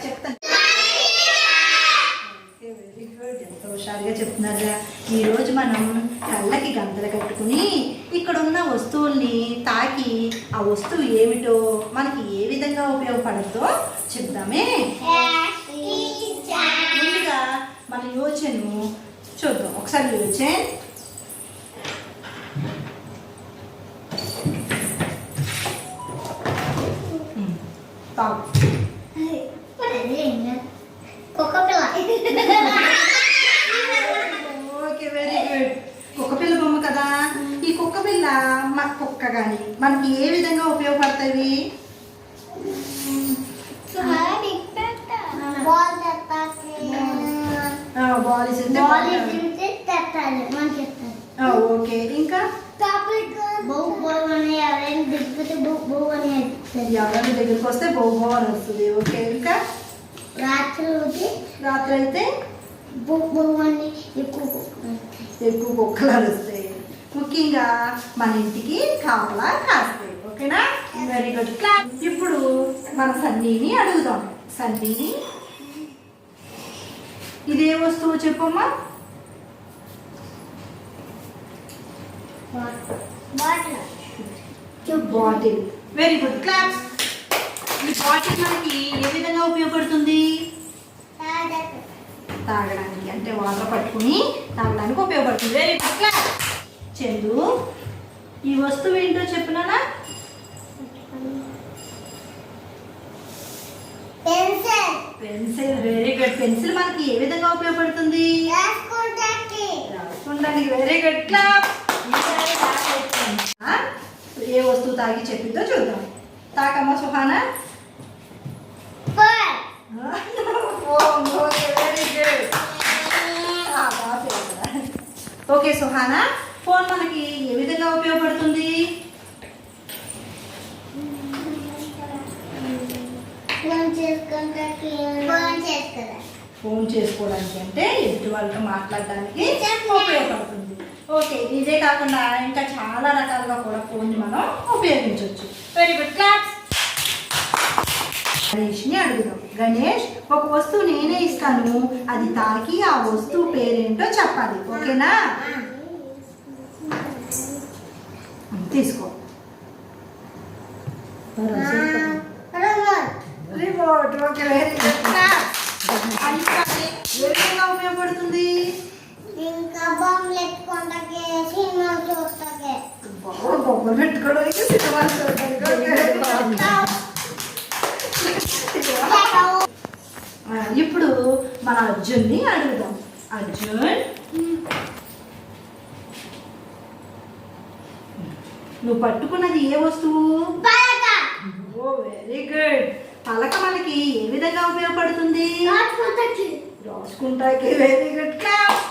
చెప్తాను. Very good, ఎంత హుషారుగా చెప్తున్నారా. ఈరోజు మనం కళ్ళకి గంతలు కట్టుకుని ఇక్కడ ఉన్న వస్తువుల్ని తాకి ఆ వస్తువు ఏమిటో మనకి ఏ విధంగా ఉపయోగపడుతుందో చెప్దామే. ముందుగా మన యోచనను చూద్దాం. ఒకసారి యోచన తాగు. Okay, very good. కుక్కపిల్ల బొమ్మ కదా. ఈ కుక్కపిల్ల మన కుక్క కానీ మనకి ఏ విధంగా ఉపయోగపడతాయి? ఓకే, ఇంకా ఎవరైనా దగ్గరికి వస్తే బొమ్మ అని వస్తుంది. ఓకే, ఇంకా రాత్రి అయితే ఎక్కువ కుక్కలు అరుస్తాయి. ముఖ్యంగా మన ఇంటికి కాపలా కాస్తాయి. ఓకేనా, వెరీ గుడ్. ఇప్పుడు మన సన్నీని అడుగుదాం. సన్నీని, ఇదే వస్తువు చెప్పమ్మా. బాటిల్. Very good, claps. ఈ బాటిల్ మనకి ఏ విధంగా ఉపయోగపడుతుంది? తాగడానికి, అంటే వాటర్ పట్టుకుని తాగడానికి ఉపయోగపడుతుంది. Very good, claps. చందు, ఈ వస్తువు ఏంటో చెప్పునా? పెన్సిల్. Very good. పెన్సిల్ మనకి ఏ విధంగా ఉపయోగపడుతుంది? రాసుకోవడానికి. Very good, claps. ఏ వస్తువు తాగి చెప్పిందో చూద్దాం. తాకమ్మా సుహానా. ఓకే సుహానా, ఫోన్ మనకి ఏ విధంగా ఉపయోగపడుతుంది? ఫోన్ చేసుకోవడానికి, అంటే ఎదుటి వాళ్ళతో మాట్లాడడానికి ఉపయోగపడుతుంది. ఓకే, ఇదే కాకుండా ఇంకా చాలా రకాలుగా కూడా ఫోన్ని మనం ఉపయోగించవచ్చు. Very good, claps. గణేష్ని అడుగుదాం. గణేష్, ఒక వస్తువు నేనే ఇస్తాను, అది తాకి ఆ వస్తువు పేరేంటో చెప్పాలి. ఓకేనా? తీసుకో. రిమోట్. Okay, very good. ఏ విధంగా ఉపయోగపడుతుంది? బొమ్మలు పెట్టుకోవడానికి, సినిమాలు చూడడానికి. ఇప్పుడు మన అర్జున్ని అడుగుదాం. అర్జున్, నువ్వు పట్టుకున్నది ఏ వస్తువు? ఓ వెరీ గుడ్. పలక మనకి ఏ విధంగా ఉపయోగపడుతుంది? రాసుకుంటాకి. Very good, class.